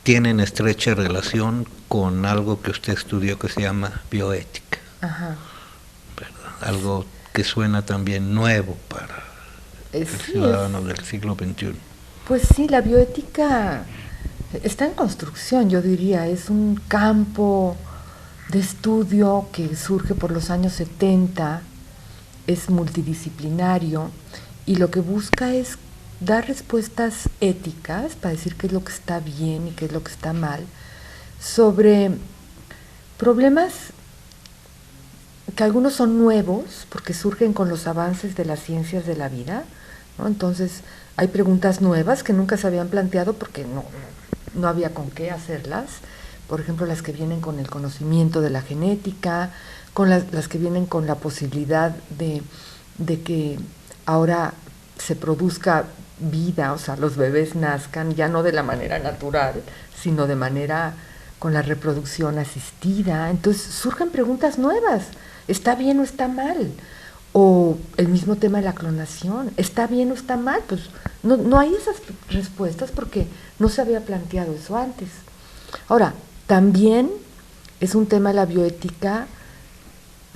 tienen estrecha relación con algo que usted estudió que se llama bioética. Ajá. ¿Verdad? Algo que suena también nuevo para el ciudadano del siglo XXI. Pues sí, la bioética está en construcción, yo diría, es un campo de estudio que surge por los años 70, es multidisciplinario y lo que busca es dar respuestas éticas para decir qué es lo que está bien y qué es lo que está mal sobre problemas que algunos son nuevos porque surgen con los avances de las ciencias de la vida, ¿no? Entonces hay preguntas nuevas que nunca se habían planteado porque no había con qué hacerlas. Por ejemplo, las que vienen con el conocimiento de la genética, con las que vienen con la posibilidad de que ahora se produzca vida, o sea, los bebés nazcan ya no de la manera natural, sino de manera con la reproducción asistida. Entonces surgen preguntas nuevas, ¿está bien o está mal? O el mismo tema de la clonación, ¿está bien o está mal? Pues no hay esas respuestas porque no se había planteado eso antes. Ahora, también es un tema de la bioética,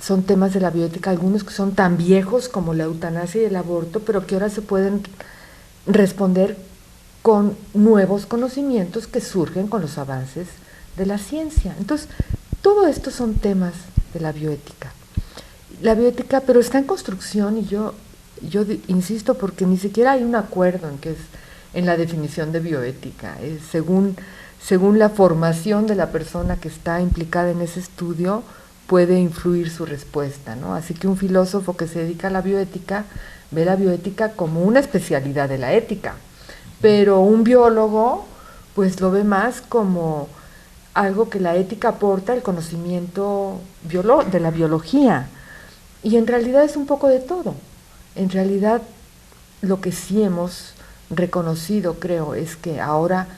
son temas de la bioética, algunos que son tan viejos como la eutanasia y el aborto, pero que ahora se pueden responder con nuevos conocimientos que surgen con los avances de la ciencia. Entonces, todo esto son temas de la bioética. La bioética, pero está en construcción y yo insisto porque ni siquiera hay un acuerdo en la definición de bioética. Según la formación de la persona que está implicada en ese estudio, puede influir su respuesta, ¿no? Así que un filósofo que se dedica a la bioética ve la bioética como una especialidad de la ética, pero un biólogo pues lo ve más como algo que la ética aporta, el conocimiento de la biología. Y en realidad es un poco de todo. En realidad lo que sí hemos reconocido, creo, es que ahora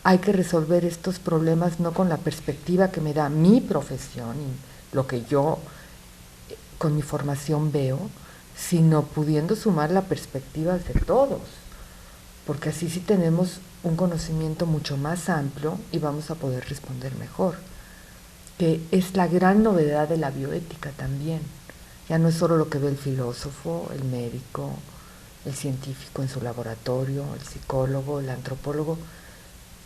hay que resolver estos problemas no con la perspectiva que me da mi profesión y lo que yo con mi formación veo, sino pudiendo sumar la perspectiva de todos, porque así sí tenemos un conocimiento mucho más amplio y vamos a poder responder mejor, que es la gran novedad de la bioética también. Ya no es solo lo que ve el filósofo, el médico, el científico en su laboratorio, el psicólogo, el antropólogo,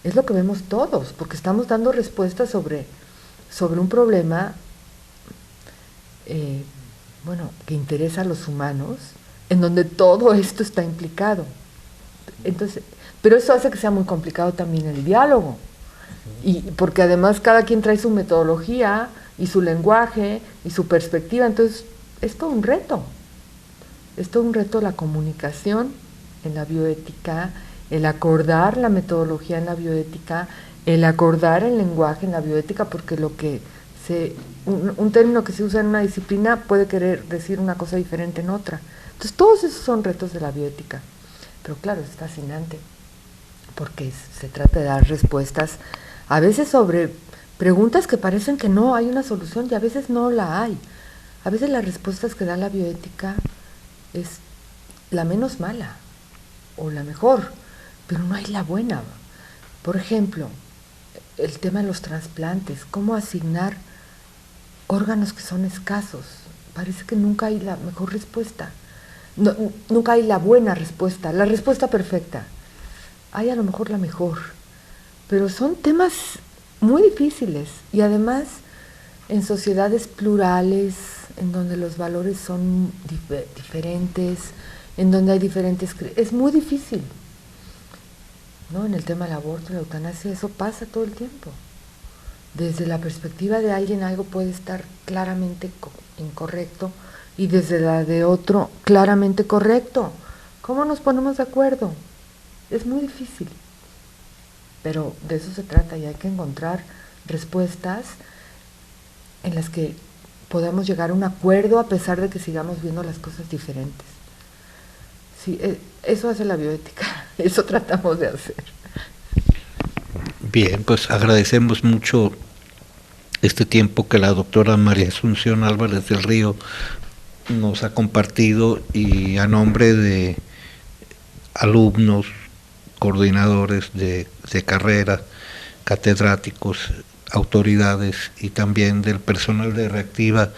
es lo que vemos todos, porque estamos dando respuestas sobre un problema que interesa a los humanos, en donde todo esto está implicado. Entonces, pero eso hace que sea muy complicado también el diálogo, y porque además cada quien trae su metodología y su lenguaje y su perspectiva, entonces es todo un reto la comunicación en la bioética, el acordar la metodología en la bioética, el acordar el lenguaje en la bioética, porque un término que se usa en una disciplina puede querer decir una cosa diferente en otra. Entonces todos esos son retos de la bioética, pero claro, es fascinante, porque se trata de dar respuestas a veces sobre preguntas que parecen que no hay una solución y a veces no la hay. A veces las respuestas que da la bioética es la menos mala o la mejor, pero no hay la buena. Por ejemplo, el tema de los trasplantes, cómo asignar órganos que son escasos. Parece que nunca hay la mejor respuesta, nunca hay la buena respuesta, la respuesta perfecta. Hay a lo mejor la mejor, pero son temas muy difíciles y además en sociedades plurales, en donde los valores son diferentes, en donde hay diferentes... Es muy difícil, ¿no? En el tema del aborto, la eutanasia, eso pasa todo el tiempo. Desde la perspectiva de alguien algo puede estar claramente incorrecto y desde la de otro claramente correcto. ¿Cómo nos ponemos de acuerdo? Es muy difícil, pero de eso se trata y hay que encontrar respuestas en las que podamos llegar a un acuerdo a pesar de que sigamos viendo las cosas diferentes. Sí, eso hace la bioética, eso tratamos de hacer. Bien, pues agradecemos mucho este tiempo que la doctora María Asunción Álvarez del Río nos ha compartido y a nombre de alumnos, coordinadores de carrera, catedráticos, autoridades y también del personal de Reactiva,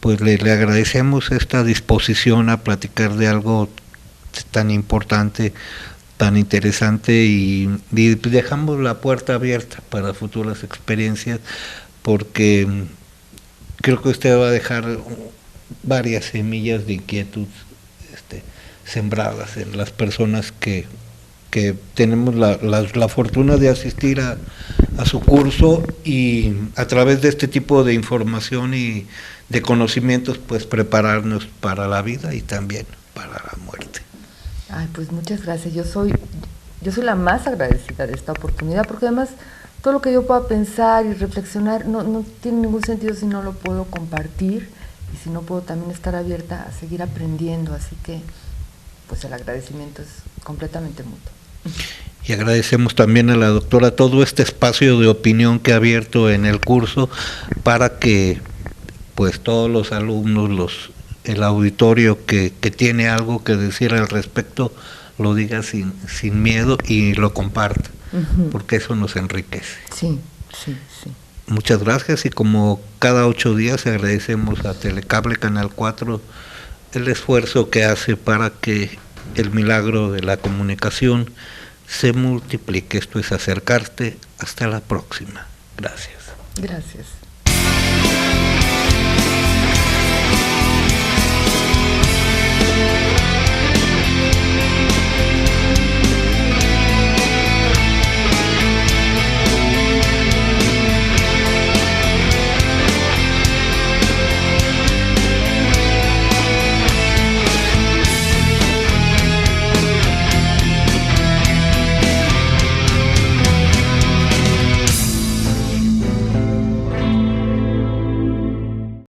pues le agradecemos esta disposición a platicar de algo tan importante, tan interesante y dejamos la puerta abierta para futuras experiencias porque creo que usted va a dejar varias semillas de inquietud sembradas en las personas que tenemos la fortuna de asistir a su curso y a través de este tipo de información y de conocimientos pues prepararnos para la vida y también para la muerte. Ay, pues muchas gracias. Yo soy la más agradecida de esta oportunidad porque además todo lo que yo pueda pensar y reflexionar no tiene ningún sentido si no lo puedo compartir y si no puedo también estar abierta a seguir aprendiendo, así que pues el agradecimiento es completamente mutuo. Y agradecemos también a la doctora todo este espacio de opinión que ha abierto en el curso para que pues todos los alumnos, el auditorio que tiene algo que decir al respecto, lo diga sin miedo y lo comparta, porque eso nos enriquece. Sí. Muchas gracias, y como cada 8 días agradecemos a Telecable Canal 4 el esfuerzo que hace para que el milagro de la comunicación se multiplique. Esto es Acercarte. Hasta la próxima. Gracias. Gracias.